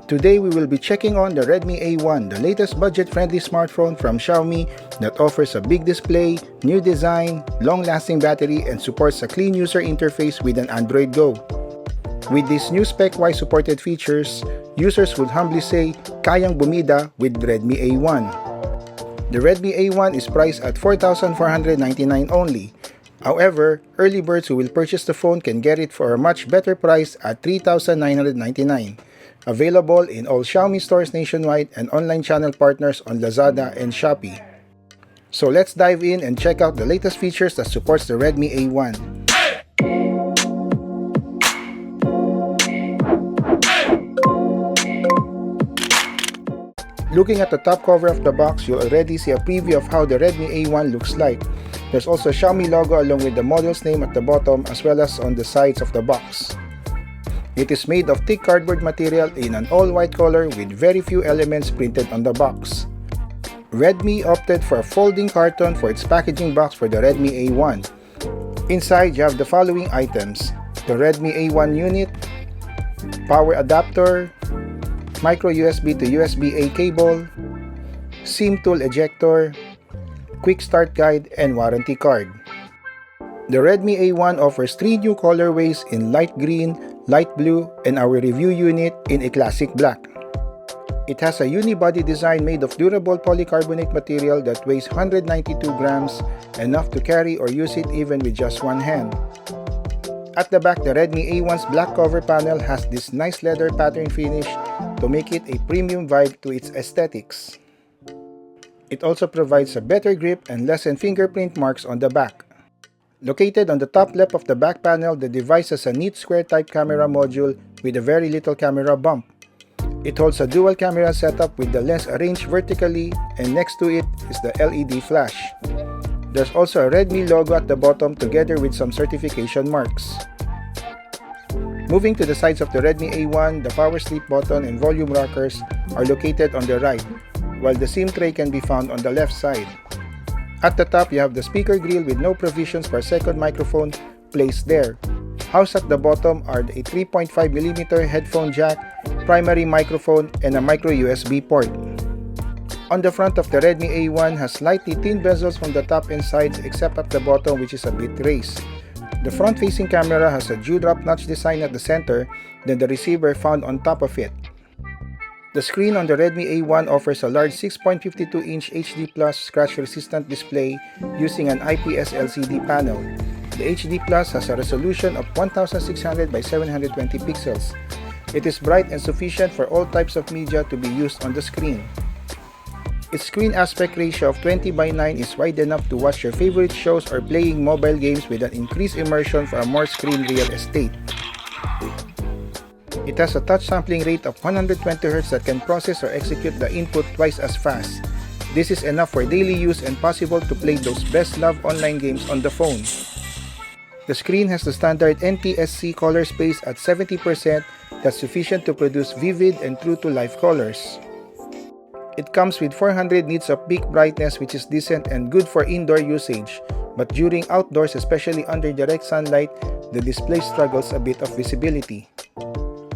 Today we will be checking on the Redmi A1, the latest budget-friendly smartphone from Xiaomi that offers a big display, new design, long-lasting battery, and supports a clean user interface with an Android Go. With these new spec-wise supported features, users would humbly say, Kayang Bumida with Redmi A1. The Redmi A1 is priced at 4,499 only. However, early birds who will purchase the phone can get it for a much better price at 3,999. Available in all Xiaomi stores nationwide and online channel partners on Lazada and Shopee. So let's dive in and check out the latest features that supports the Redmi A1. Looking at the top cover of the box, you'll already see a preview of how the Redmi A1 looks like. There's also a Xiaomi logo along with the model's name at the bottom as well as on the sides of the box. It is made of thick cardboard material in an all-white color with very few elements printed on the box. Redmi opted for a folding carton for its packaging box for the Redmi A1. Inside, you have the following items: the Redmi A1 unit, power adapter, micro USB to USB-A cable, SIM tool ejector, quick start guide, and warranty card. The Redmi A1 offers 3 new colorways in light green, light blue, and our review unit in a classic black. It has a unibody design made of durable polycarbonate material that weighs 192 grams, enough to carry or use it even with just one hand. At the back, the Redmi A1's black cover panel has this nice leather pattern finish to make it a premium vibe to its aesthetics. It also provides a better grip and lessened fingerprint marks on the back. Located on the top left of the back panel, the device has a neat square-type camera module with a very little camera bump. It holds a dual camera setup with the lens arranged vertically, and next to it is the LED flash. There's also a Redmi logo at the bottom together with some certification marks. Moving to the sides of the Redmi A1, the power sleep button and volume rockers are located on the right, while the SIM tray can be found on the left side. At the top, you have the speaker grill with no provisions for a second microphone placed there. Housed at the bottom are a 3.5mm headphone jack, primary microphone, and a micro USB port. On the front of the Redmi A1 has slightly thin bezels from the top and sides except at the bottom, which is a bit raised. The front-facing camera has a dewdrop notch design at the center, then the receiver found on top of it. The screen on the Redmi A1 offers a large 6.52-inch HD+ scratch-resistant display using an IPS LCD panel. The HD+ has a resolution of 1600 by 720 pixels. It is bright and sufficient for all types of media to be used on the screen. Its screen aspect ratio of 20:9 is wide enough to watch your favorite shows or playing mobile games with an increased immersion for a more screen real estate. It has a touch sampling rate of 120Hz that can process or execute the input twice as fast. This is enough for daily use and possible to play those best-loved online games on the phone. The screen has the standard NTSC color space at 70% that's sufficient to produce vivid and true-to-life colors. It comes with 400 nits of peak brightness, which is decent and good for indoor usage, but during outdoors, especially under direct sunlight, the display struggles a bit of visibility.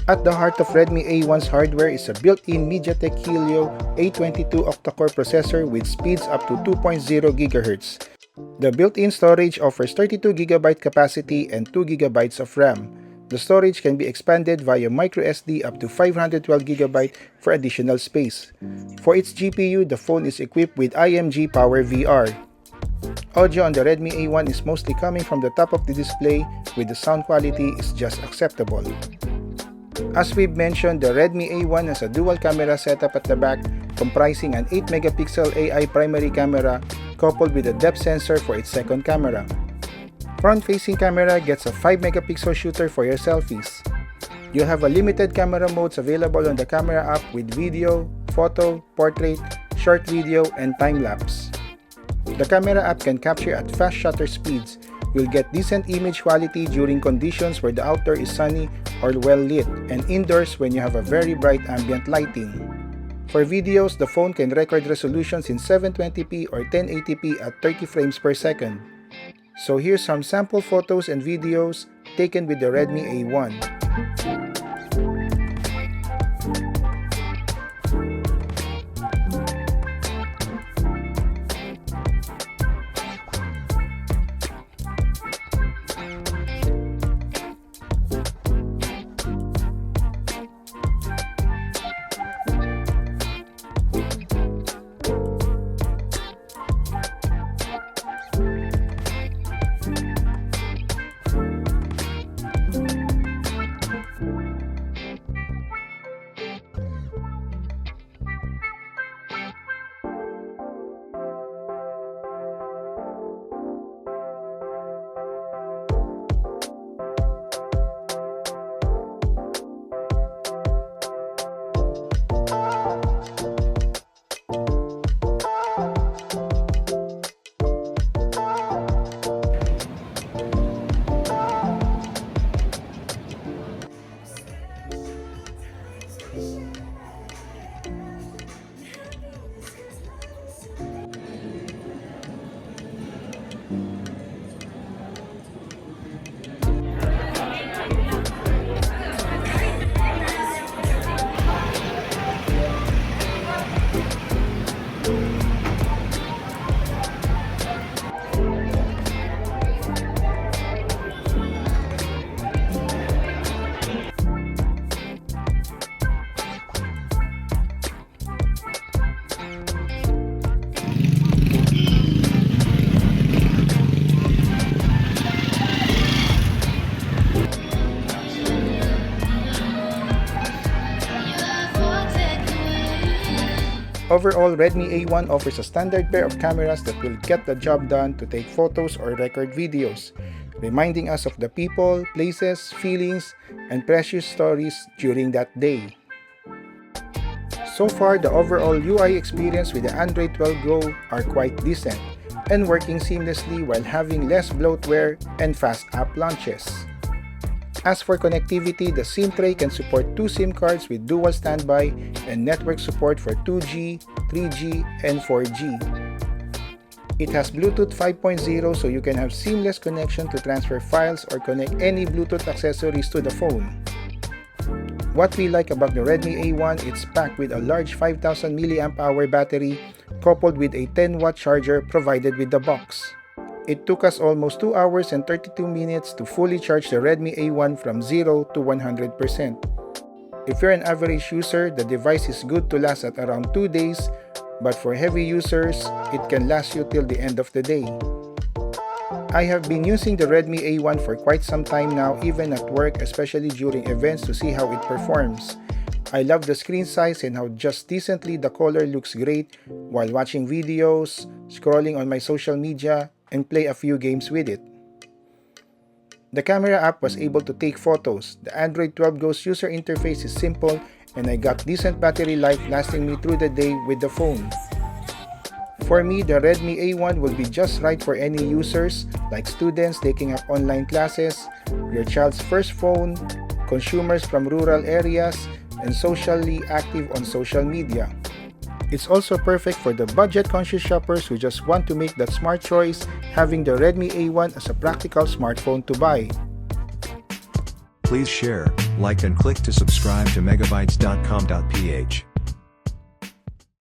At the heart of Redmi A1's hardware is a built-in MediaTek Helio A22 octa-core processor with speeds up to 2.0 GHz. The built-in storage offers 32GB capacity and 2GB of RAM. The storage can be expanded via microSD up to 512GB for additional space. For its GPU, the phone is equipped with IMG Power VR. Audio on the Redmi A1 is mostly coming from the top of the display, with the sound quality is just acceptable. As we've mentioned, the Redmi A1 has a dual camera setup at the back comprising an 8MP AI primary camera coupled with a depth sensor for its second camera. Front-facing camera gets a 5MP shooter for your selfies. You have a limited camera modes available on the camera app with video, photo, portrait, short video, and time-lapse. The camera app can capture at fast shutter speeds. You'll get decent image quality during conditions where the outdoor is sunny or well lit, and indoors when you have a very bright ambient lighting. For videos, the phone can record resolutions in 720p or 1080p at 30 frames per second. So here's some sample photos and videos taken with the Redmi A1. Overall, Redmi A1 offers a standard pair of cameras that will get the job done to take photos or record videos, reminding us of the people, places, feelings, and precious stories during that day. So far, the overall UI experience with the Android 12 Go are quite decent and working seamlessly while having less bloatware and fast app launches. As for connectivity, the SIM tray can support 2 SIM cards with dual standby and network support for 2G, 3G, and 4G. It has Bluetooth 5.0 so you can have seamless connection to transfer files or connect any Bluetooth accessories to the phone. What we like about the Redmi A1, it's packed with a large 5000 mAh battery coupled with a 10-watt charger provided with the box. It took us almost 2 hours and 32 minutes to fully charge the Redmi A1 from 0 to 100%. If you're an average user, the device is good to last at around 2 days, but for heavy users, it can last you till the end of the day. I have been using the Redmi A1 for quite some time now, even at work, especially during events, to see how it performs. I love the screen size and how just decently the color looks great while watching videos, scrolling on my social media, and play a few games with it. The camera app was able to take photos. The Android 12 Go's user interface is simple and I got decent battery life lasting me through the day with the phone. For me, the Redmi A1 will be just right for any users like students taking up online classes, your child's first phone, consumers from rural areas, and socially active on social media. It's also perfect for the budget-conscious shoppers who just want to make that smart choice, having the Redmi A1 as a practical smartphone to buy. Please share, like and click to subscribe to megabites.com.ph.